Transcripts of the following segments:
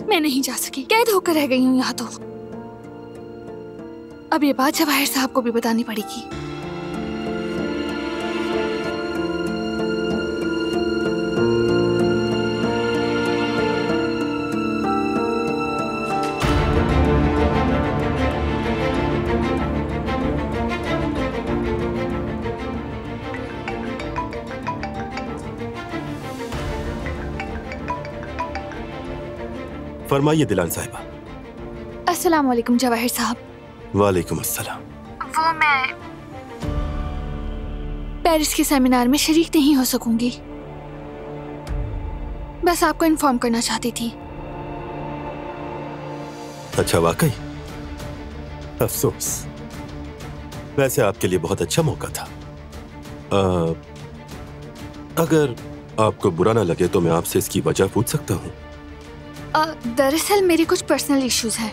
मैं नहीं जा सकी, कैद होकर रह गई हूँ यहाँ तो। अब ये बात जवाहिर साहब को भी बतानी पड़ेगी। फरमाइए दिलान साहिबा। अस्सलाम वालेकुम जवाहिर साहब। वालेकुम अस्सलाम। वो मैं पेरिस के सेमिनार में शरीक नहीं हो सकूंगी, बस आपको इन्फॉर्म करना चाहती थी। अच्छा, वाकई अफसोस। वैसे आपके लिए बहुत अच्छा मौका था। अगर आपको बुरा ना लगे तो मैं आपसे इसकी वजह पूछ सकता हूँ? दरअसल मेरे कुछ पर्सनल इश्यूज हैं,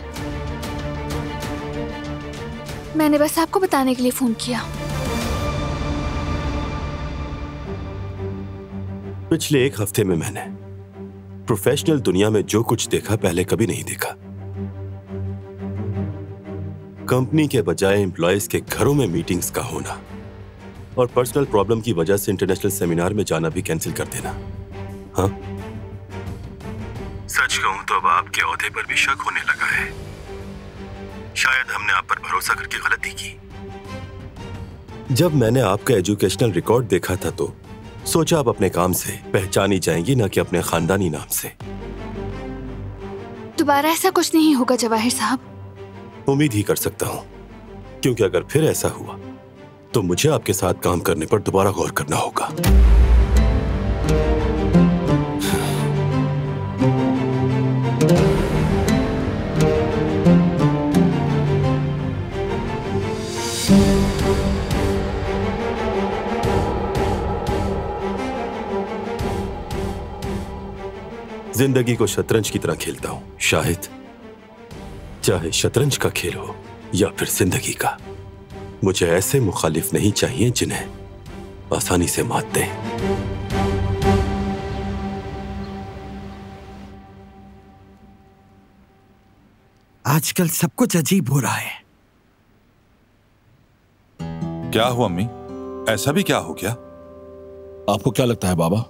मैंने बस आपको बताने के लिए फोन किया। पिछले एक हफ्ते में मैंने प्रोफेशनल दुनिया में जो कुछ देखा पहले कभी नहीं देखा। कंपनी के बजाय एम्प्लॉयज के घरों में मीटिंग्स का होना और पर्सनल प्रॉब्लम की वजह से इंटरनेशनल सेमिनार में जाना भी कैंसिल कर देना। हाँ, सच कहूं तो अब आपके ओहदे पर भी शक होने लगा है। शायद हमने आप पर भरोसा करके गलती की। जब मैंने आपका एजुकेशनल रिकॉर्ड देखा था तो सोचा आप अपने काम से पहचानी जाएंगी, ना कि अपने खानदानी नाम से। दोबारा ऐसा कुछ नहीं होगा जवाहिर साहब। उम्मीद ही कर सकता हूं, क्योंकि अगर फिर ऐसा हुआ तो मुझे आपके साथ काम करने पर दोबारा गौर करना होगा। जिंदगी को शतरंज की तरह खेलता हूं शाहिद, चाहे शतरंज का खेल हो या फिर जिंदगी का। मुझे ऐसे मुखालिफ नहीं चाहिए जिन्हें आसानी से मात दें। आजकल सब कुछ अजीब हो रहा है। क्या हुआ अम्मी? ऐसा भी क्या हो गया? आपको क्या लगता है बाबा?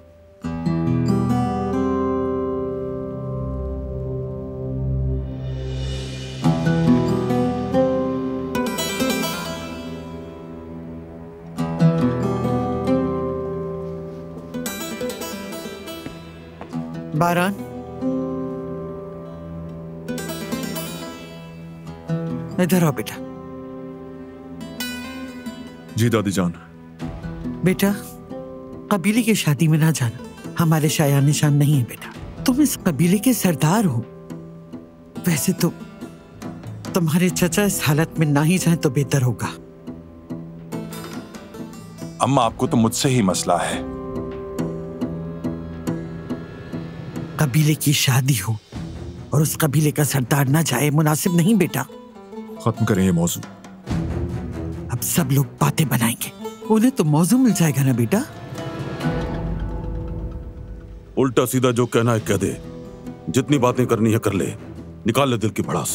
बारान, इधर आओ बेटा। जी दादी जान। बेटा, कबीले की शादी में ना जाना हमारे शाया निशान नहीं है बेटा। तुम इस कबीले के सरदार हो। वैसे तो तुम्हारे चचा इस हालत में ना ही जाए तो बेहतर होगा। अम्मा, आपको तो मुझसे ही मसला है। कबीले की शादी हो और उस कबीले का सरदार ना जाए, मुनासिब नहीं बेटा। खत्म करें ये मौजू। अब सब लोग बातें बनाएंगे, उन्हें तो मौजू मिल जाएगा ना बेटा। उल्टा सीधा जो कहना है कह दे, जितनी बातें करनी है कर ले, निकाल ले दिल की भड़ास।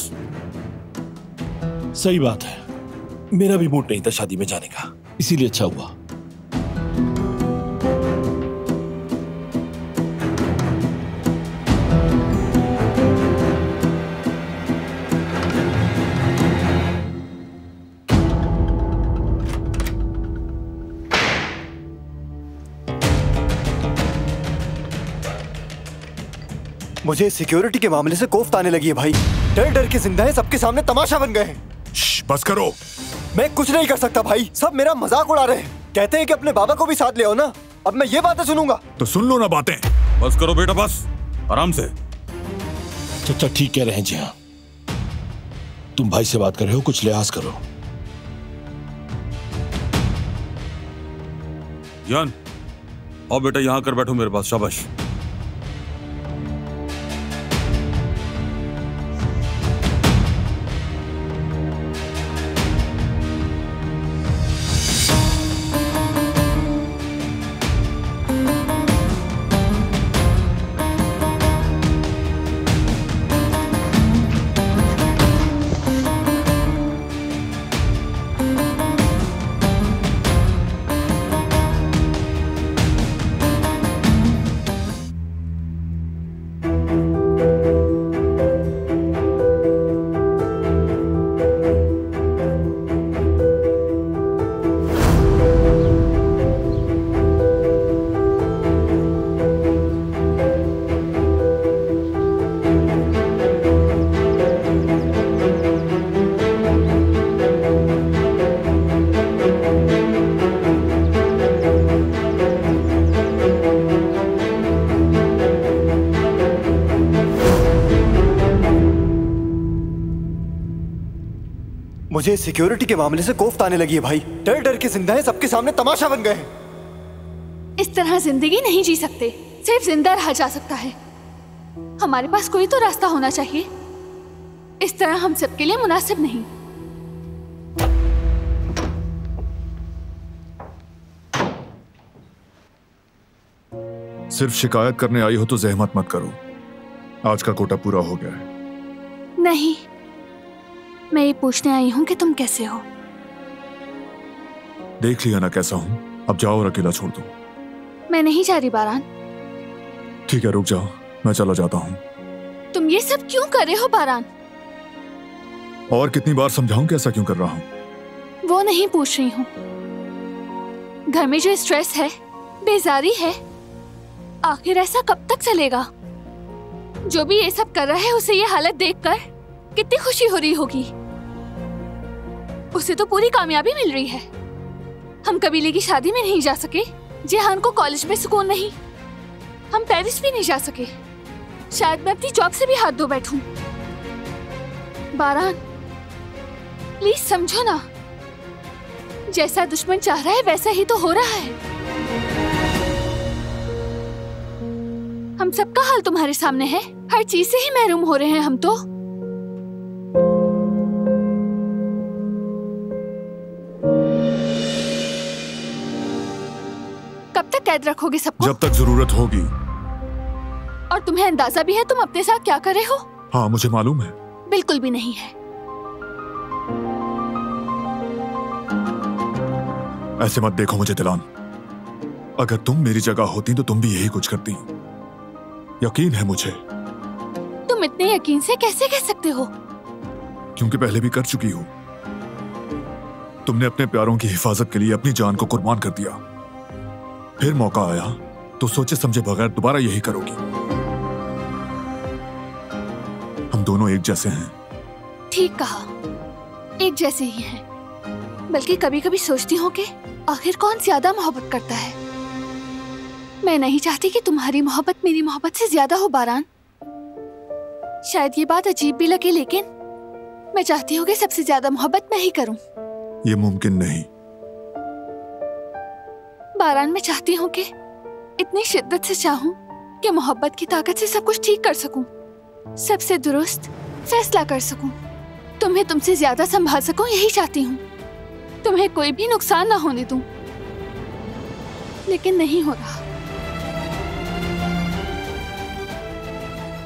सही बात है, मेरा भी मूड नहीं था शादी में जाने का, इसीलिए अच्छा हुआ। मुझे सिक्योरिटी के मामले से कोफ्त आने लगी है भाई। डर डर के जिंदा है, सबके सामने तमाशा बन गए हैं। बस करो। मैं कुछ नहीं कर सकता भाई, सब मेरा मजाक उड़ा रहे हैं। कहते हैं कि अपने बाबा को भी साथ ले आओ ना। अब मैं ये बातें सुनूंगा? तो सुन लो ना बातें। बस करो बेटा, बस आराम से। चाचा ठीक कह रहे हैं जी। हाँ, तुम भाई से बात कर रहे हो, कुछ लिहाज करो। जान, आओ बेटा, यहाँ कर बैठो मेरे पास। शाबाश। मुझे सिक्योरिटी के मामले से कोफ्त आने लगी है भाई। डर डर के जिंदा है, सबके सामने तमाशा बन गए हैं। इस तरह जिंदगी नहीं जी सकते, सिर्फ जिंदा रहा जा सकता है। हमारे पास कोई तो रास्ता होना चाहिए। इस तरह हम सबके लिए मुनासिब नहीं। सिर्फ शिकायत करने आई हो तो जहमत मत करो, आज का कोटा पूरा हो गया है। नहीं, मैं ये पूछने आई हूँ कि तुम कैसे हो। देख लिया ना कैसा हूँ, अब जाओ और अकेला छोड़ दो। मैं नहीं जा रही बारान। ठीक है रुक जाओ, मैं चला जाता हूँ। तुम ये सब क्यों कर रहे हो बारान? और कितनी बार समझाऊं कि ऐसा क्यों कर रहा हूँ? वो नहीं पूछ रही हूँ। घर में जो स्ट्रेस है, बेजारी है, आखिर ऐसा कब तक चलेगा? जो भी ये सब कर रहा है उसे ये हालत देखकर कितनी खुशी हो रही होगी। उसे तो पूरी कामयाबी मिल रही है। हम कबीले की शादी में नहीं जा सके, जिहान को कॉलेज में सुकून नहीं, हम पेरिस भी नहीं जा सके। शायद मैं अपनी जॉब से भी हाथ धो बैठूं। बारान प्लीज समझो ना, जैसा दुश्मन चाह रहा है वैसा ही तो हो रहा है। हम सबका हाल तुम्हारे सामने है, हर चीज से ही महरूम हो रहे हैं हम तो। कब तक कैद रखोगे सबको? जब तक जरूरत होगी। और तुम्हें अंदाजा भी है तुम अपने साथ क्या कर रहे हो? हाँ मुझे मालूम है। बिल्कुल भी नहीं है। ऐसे मत देखो मुझे दिलान, अगर तुम मेरी जगह होती तो तुम भी यही कुछ करती। यकीन है मुझे। तुम इतने यकीन से कैसे कह सकते हो? क्योंकि पहले भी कर चुकी हो। तुमने अपने प्यारों की हिफाजत के लिए अपनी जान को कुर्बान कर दिया, फिर मौका आया तो सोचे समझे बगैर दोबारा यही करोगी। हम दोनों एक जैसे हैं। ठीक कहा, एक जैसे ही हैं। बल्कि कभी कभी सोचती हूँ कि आखिर कौन ज्यादा मोहब्बत करता है। मैं नहीं चाहती कि तुम्हारी मोहब्बत मेरी मोहब्बत से ज्यादा हो बारान। शायद ये बात अजीब भी लगे, लेकिन मैं चाहती हूँ कि सबसे ज्यादा मोहब्बत मैं ही करूँ। ये मुमकिन नहीं बारान। मैं चाहती हूँ कि इतनी शिद्दत से चाहूँ कि मोहब्बत की ताकत से सब कुछ ठीक कर सकूं, सबसे दुरुस्त फैसला कर सकूं, तुम्हें तुमसे ज्यादा संभाल सकूं, यही चाहती हूँ। तुम्हें कोई भी नुकसान ना होने दूं, लेकिन नहीं हो रहा।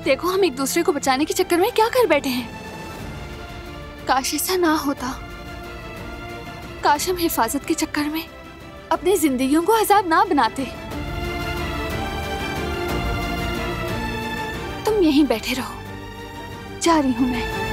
देखो हम एक दूसरे को बचाने के चक्कर में क्या कर बैठे हैं। काश ऐसा ना होता। काश हम हिफाजत के चक्कर में अपनी जिंदगियों को अजाब ना बनाते। तुम यहीं बैठे रहो, जा रही हूं मैं।